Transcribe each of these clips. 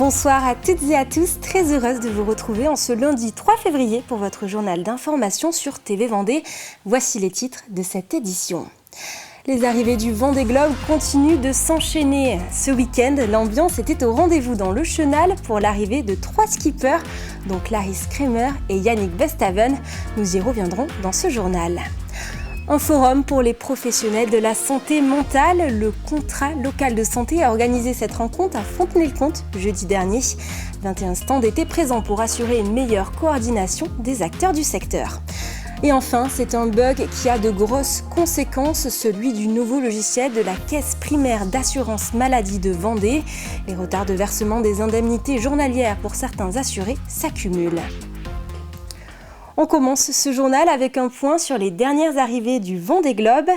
Bonsoir à toutes et à tous, très heureuse de vous retrouver en ce lundi 3 février pour votre journal d'information sur TV Vendée. Voici les titres de cette édition. Les arrivées du Vendée Globe continuent de s'enchaîner. Ce week-end, l'ambiance était au rendez-vous dans le Chenal pour l'arrivée de 3 skippers, dont Clarisse Kremer et Yannick Bestaven. Nous y reviendrons dans ce journal. Un forum pour les professionnels de la santé mentale. Le contrat local de santé a organisé cette rencontre à Fontenay-le-Comte jeudi dernier. 21 stands étaient présents pour assurer une meilleure coordination des acteurs du secteur. Et enfin, c'est un bug qui a de grosses conséquences, celui du nouveau logiciel de la Caisse primaire d'assurance maladie de Vendée. Les retards de versement des indemnités journalières pour certains assurés s'accumulent. On commence ce journal avec un point sur les dernières arrivées du Vendée Globe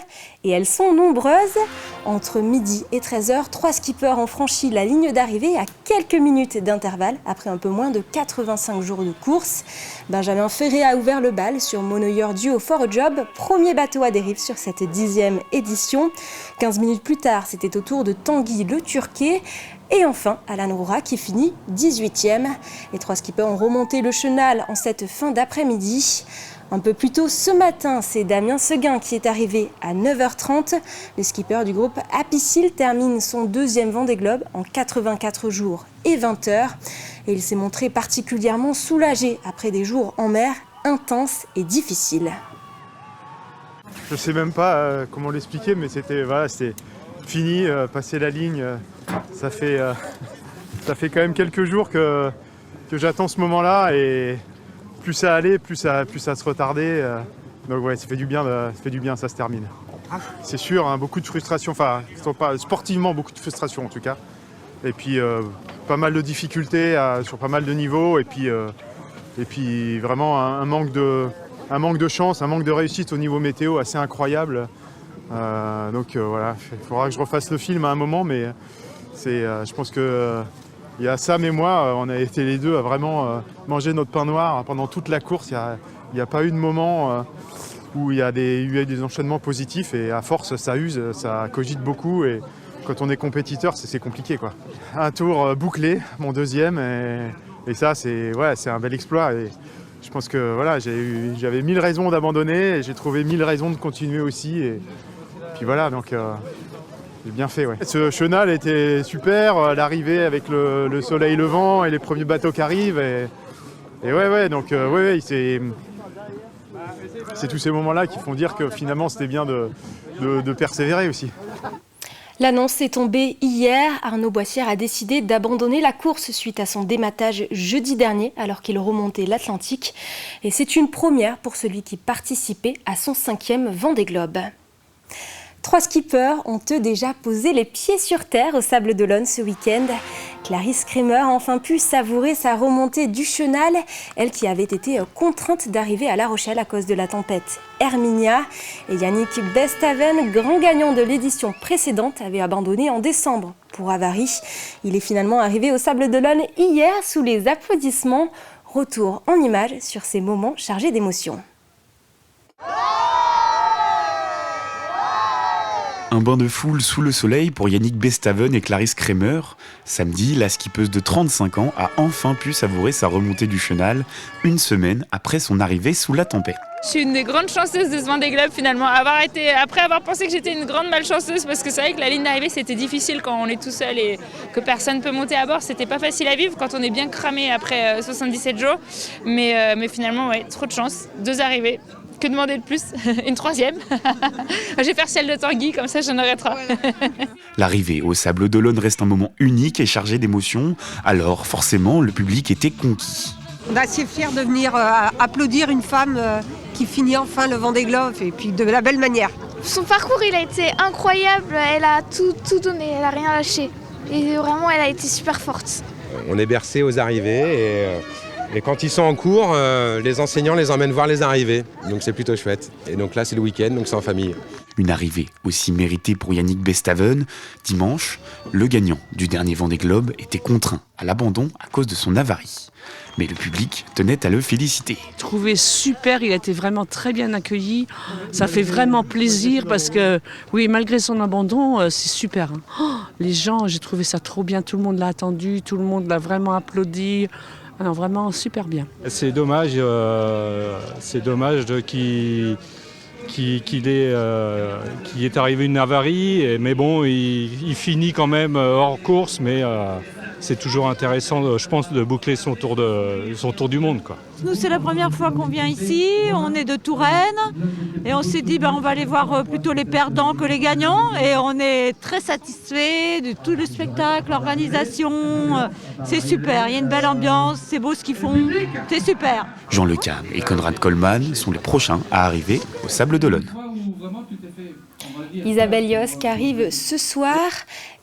et elles sont nombreuses. Entre midi et 13h, 3 skippers ont franchi la ligne d'arrivée à quelques minutes d'intervalle après un peu moins de 85 jours de course. Benjamin Ferré a ouvert le bal sur Monoyeur Duo for a Job, premier bateau à dérive sur cette 10e édition. 15 minutes plus tard, c'était au tour de Tanguy Le Turquet. Et enfin, Alan Roura qui finit 18e. Les 3 skippers ont remonté le Chenal en cette fin d'après-midi. Un peu plus tôt ce matin, c'est Damien Seguin qui est arrivé à 9h30. Le skipper du groupe Apicil termine son 2e Vendée Globe en 84 jours et 20 heures. Et il s'est montré particulièrement soulagé après des jours en mer intenses et difficiles. Je ne sais même pas comment l'expliquer, mais c'était fini, passer la ligne. Ça fait quand même quelques jours que j'attends ce moment-là et plus ça allait, plus ça se retardait. Donc ouais, ça fait du bien, ça se termine. C'est sûr, hein, beaucoup de frustration, enfin sportivement beaucoup de frustration en tout cas. Et puis pas mal de difficultés sur pas mal de niveaux et puis vraiment un manque de chance, un manque de réussite au niveau météo assez incroyable. Donc voilà, il faudra que je refasse le film à un moment, mais je pense que il y a Sam et moi, on a été les deux à vraiment manger notre pain noir pendant toute la course. Il n'y a pas eu de moment où il y a eu des enchaînements positifs et à force ça use, ça cogite beaucoup et quand on est compétiteur c'est compliqué quoi. Un tour bouclé, mon 2e et ça c'est un bel exploit et je pense que voilà, j'avais 1000 raisons d'abandonner et j'ai trouvé 1000 raisons de continuer aussi et puis voilà donc j'ai bien fait, ouais. Ce Chenal était super, l'arrivée avec le soleil levant et les premiers bateaux qui arrivent. Donc c'est tous ces moments-là qui font dire que finalement c'était bien de persévérer aussi. L'annonce est tombée hier. Arnaud Boissière a décidé d'abandonner la course suite à son dématage jeudi dernier alors qu'il remontait l'Atlantique. Et c'est une première pour celui qui participait à son 5e Vendée Globe. 3 skippers ont eux déjà posé les pieds sur terre au Sable d'Olonne ce week-end. Clarisse Kremer a enfin pu savourer sa remontée du Chenal, elle qui avait été contrainte d'arriver à La Rochelle à cause de la tempête Herminia. Et Yannick Bestaven, grand gagnant de l'édition précédente, avait abandonné en décembre pour avarie. Il est finalement arrivé au Sable d'Olonne hier sous les applaudissements. Retour en images sur ces moments chargés d'émotions. Un bain de foule sous le soleil pour Yannick Bestaven et Clarisse Kremer. Samedi, la skippeuse de 35 ans a enfin pu savourer sa remontée du Chenal, une semaine après son arrivée sous la tempête. Je suis une des grandes chanceuses de ce Vendée Globe finalement, après avoir pensé que j'étais une grande malchanceuse parce que c'est vrai que la ligne d'arrivée c'était difficile quand on est tout seul et que personne ne peut monter à bord, c'était pas facile à vivre quand on est bien cramé après 77 jours, mais finalement ouais, trop de chance, 2 arrivées. Que demander de plus? Une 3e. Je vais faire celle de Tanguy, comme ça j'en aurai 3. L'arrivée au Sable d'Olonne reste un moment unique et chargé d'émotions, alors forcément le public était conquis. On est assez fiers de venir applaudir une femme qui finit enfin le Vendée Globe et puis de la belle manière. Son parcours il a été incroyable, elle a tout donné, elle a rien lâché. Et vraiment elle a été super forte. On est bercés aux arrivées et quand ils sont en cours, les enseignants les emmènent voir les arrivées. Donc c'est plutôt chouette. Et donc là c'est le week-end, donc c'est en famille. Une arrivée aussi méritée pour Yannick Bestaven. Dimanche, le gagnant du dernier Vendée Globe était contraint à l'abandon à cause de son avarie. Mais le public tenait à le féliciter. Trouvé super, il a été vraiment très bien accueilli. Ça fait vraiment plaisir parce que, oui, malgré son abandon, c'est super. Les gens, j'ai trouvé ça trop bien. Tout le monde l'a attendu, tout le monde l'a vraiment applaudi. Alors vraiment super bien. C'est dommage qu'il est arrivé une avarie, mais bon, il finit quand même hors course, mais c'est toujours intéressant, je pense, de boucler son tour du monde, quoi. Nous, c'est la première fois qu'on vient ici, on est de Touraine et on s'est dit on va aller voir plutôt les perdants que les gagnants et on est très satisfait de tout le spectacle, l'organisation, c'est super, il y a une belle ambiance, c'est beau ce qu'ils font, c'est super. Jean Le Cam et Conrad Coleman sont les prochains à arriver au Sables d'Olonne. Isabelle Yosk arrive ce soir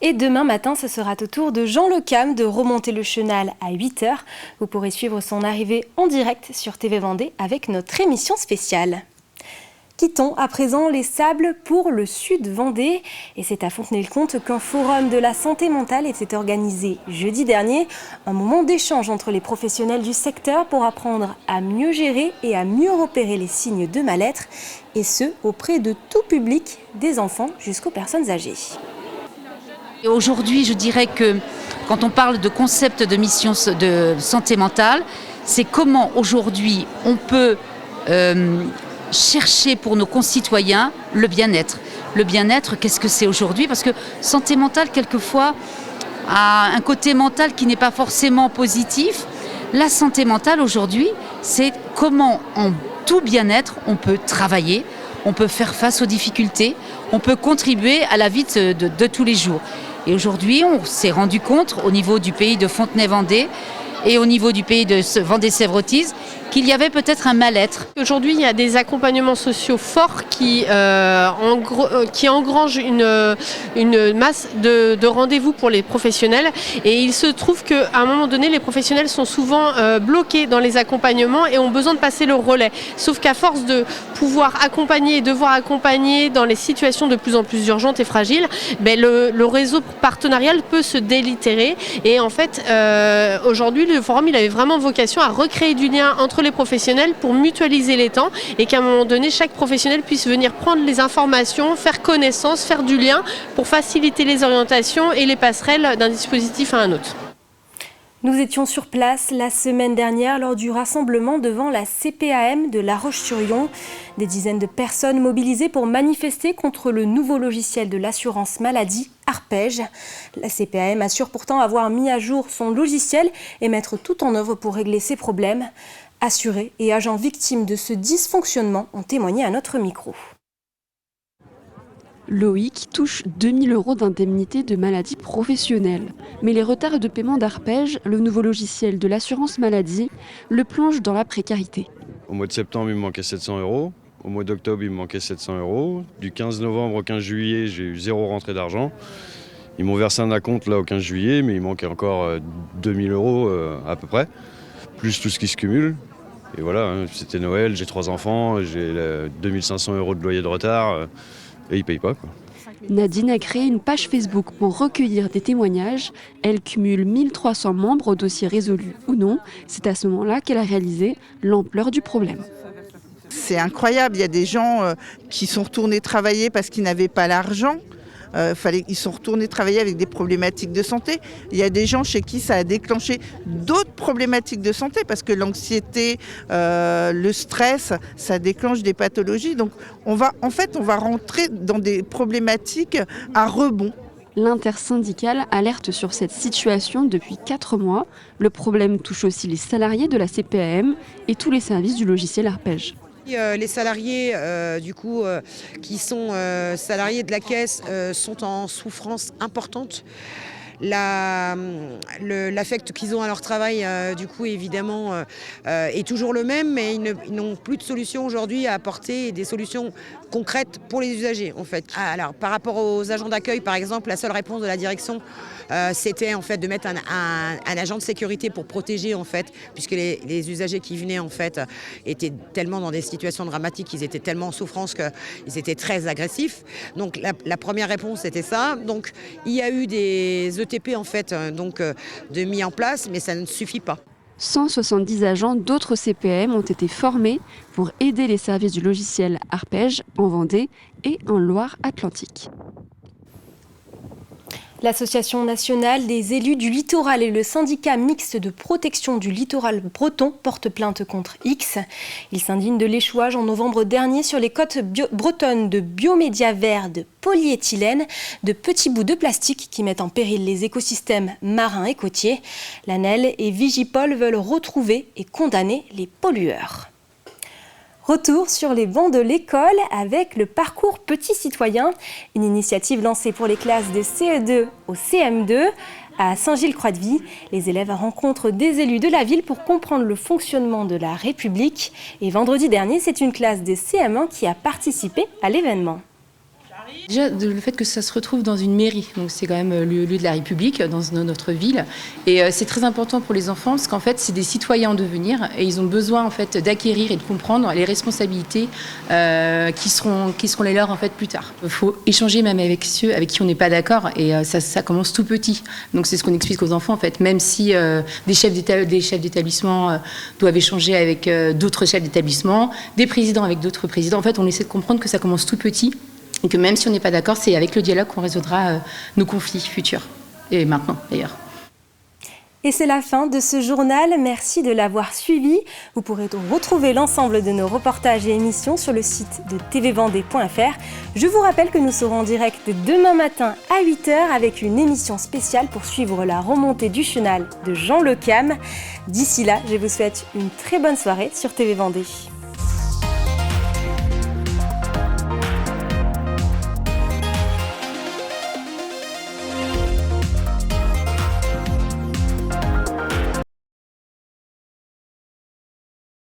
et demain matin, ce sera au tour de Jean Le Cam de remonter le chenal à 8h. Vous pourrez suivre son arrivée en direct sur TV Vendée avec notre émission spéciale. Quittons à présent les Sables pour le Sud Vendée. Et c'est à Fontenay-le-Comte qu'un forum de la santé mentale était organisé jeudi dernier. Un moment d'échange entre les professionnels du secteur pour apprendre à mieux gérer et à mieux repérer les signes de mal-être. Et ce, auprès de tout public, des enfants jusqu'aux personnes âgées. Et aujourd'hui, je dirais que quand on parle de concept de mission de santé mentale, c'est comment aujourd'hui on peut chercher pour nos concitoyens le bien-être. Le bien-être, qu'est-ce que c'est aujourd'hui? Parce que santé mentale, quelquefois, a un côté mental qui n'est pas forcément positif. La santé mentale, aujourd'hui, c'est comment, en tout bien-être, on peut travailler, on peut faire face aux difficultés, on peut contribuer à la vie de tous les jours. Et aujourd'hui, on s'est rendu compte, au niveau du pays de Fontenay-Vendée et au niveau du pays de Vendée-Sèvres-Authise, qu'il y avait peut-être un mal-être. Aujourd'hui, il y a des accompagnements sociaux forts qui engrangent une masse de rendez-vous pour les professionnels. Et il se trouve qu'à un moment donné, les professionnels sont souvent bloqués dans les accompagnements et ont besoin de passer le relais. Sauf qu'à force de pouvoir accompagner et devoir accompagner dans les situations de plus en plus urgentes et fragiles, le réseau partenarial peut se délitérer. Et en fait, aujourd'hui, le forum, il avait vraiment vocation à recréer du lien entre les professionnels pour mutualiser les temps et qu'à un moment donné, chaque professionnel puisse venir prendre les informations, faire connaissance, faire du lien pour faciliter les orientations et les passerelles d'un dispositif à un autre. Nous étions sur place la semaine dernière lors du rassemblement devant la CPAM de La Roche-sur-Yon. Des dizaines de personnes mobilisées pour manifester contre le nouveau logiciel de l'assurance maladie, Arpège. La CPAM assure pourtant avoir mis à jour son logiciel et mettre tout en œuvre pour régler ses problèmes. Assurés et agents victimes de ce dysfonctionnement ont témoigné à notre micro. Loïc touche 2 000 € d'indemnité de maladie professionnelle. Mais les retards de paiement d'Arpège, le nouveau logiciel de l'assurance maladie, le plonge dans la précarité. Au mois de septembre, il me manquait 700 €. Au mois d'octobre, il me manquait 700 €. Du 15 novembre au 15 juillet, j'ai eu 0 rentrée d'argent. Ils m'ont versé un acompte là au 15 juillet, mais il manquait encore 2 000 € à peu près, plus tout ce qui se cumule. Et voilà, c'était Noël, j'ai 3 enfants, j'ai 2 500 € de loyer de retard et ils ne payent pas, quoi. Nadine a créé une page Facebook pour recueillir des témoignages. Elle cumule 1300 membres au dossier résolu ou non. C'est à ce moment-là qu'elle a réalisé l'ampleur du problème. C'est incroyable, il y a des gens qui sont retournés travailler parce qu'ils n'avaient pas l'argent. Ils sont retournés travailler avec des problématiques de santé. Il y a des gens chez qui ça a déclenché d'autres problématiques de santé parce que l'anxiété, le stress, ça déclenche des pathologies. Donc on va rentrer dans des problématiques à rebond. L'intersyndicale alerte sur cette situation depuis 4 mois. Le problème touche aussi les salariés de la CPAM et tous les services du logiciel Arpège. Les salariés qui sont salariés de la caisse sont en souffrance importante. l'affect qu'ils ont à leur travail, du coup, évidemment, est toujours le même, mais ils n'ont plus de solutions aujourd'hui à apporter, des solutions concrètes pour les usagers, en fait. Alors, par rapport aux agents d'accueil, par exemple, la seule réponse de la direction, c'était en fait de mettre un agent de sécurité pour protéger, en fait, puisque les usagers qui venaient, en fait, étaient tellement dans des situations dramatiques, ils étaient tellement en souffrance qu'ils étaient très agressifs. Donc la première réponse c'était ça. Donc il y a eu des ETP en fait de mis en place, mais ça ne suffit pas. 170 agents d'autres CPM ont été formés pour aider les services du logiciel Arpège en Vendée et en Loire-Atlantique. L'Association nationale des élus du littoral et le syndicat mixte de protection du littoral breton portent plainte contre X. Ils s'indignent de l'échouage en novembre dernier sur les côtes bretonnes de biomédia verts, de polyéthylène, de petits bouts de plastique qui mettent en péril les écosystèmes marins et côtiers. L'ANEL et Vigipol veulent retrouver et condamner les pollueurs. Retour sur les bancs de l'école avec le parcours Petit Citoyen, une initiative lancée pour les classes de CE2 au CM2 à Saint-Gilles-Croix-de-Vie. Les élèves rencontrent des élus de la ville pour comprendre le fonctionnement de la République. Et vendredi dernier, c'est une classe de CM1 qui a participé à l'événement. Déjà, le fait que ça se retrouve dans une mairie, donc c'est quand même le lieu de la République, dans notre ville. Et c'est très important pour les enfants parce qu'en fait, c'est des citoyens en devenir et ils ont besoin en fait d'acquérir et de comprendre les responsabilités qui seront les leurs en fait plus tard. Il faut échanger même avec ceux avec qui on n'est pas d'accord et ça commence tout petit. Donc c'est ce qu'on explique aux enfants en fait. Même si des chefs d'établissement doivent échanger avec d'autres chefs d'établissement, des présidents avec d'autres présidents, en fait, on essaie de comprendre que ça commence tout petit. Et que même si on n'est pas d'accord, c'est avec le dialogue qu'on résoudra nos conflits futurs. Et maintenant, d'ailleurs. Et c'est la fin de ce journal. Merci de l'avoir suivi. Vous pourrez retrouver l'ensemble de nos reportages et émissions sur le site de tvvendée.fr. Je vous rappelle que nous serons en direct demain matin à 8h avec une émission spéciale pour suivre la remontée du chenal de Jean Le Cam. D'ici là, je vous souhaite une très bonne soirée sur TV Vendée.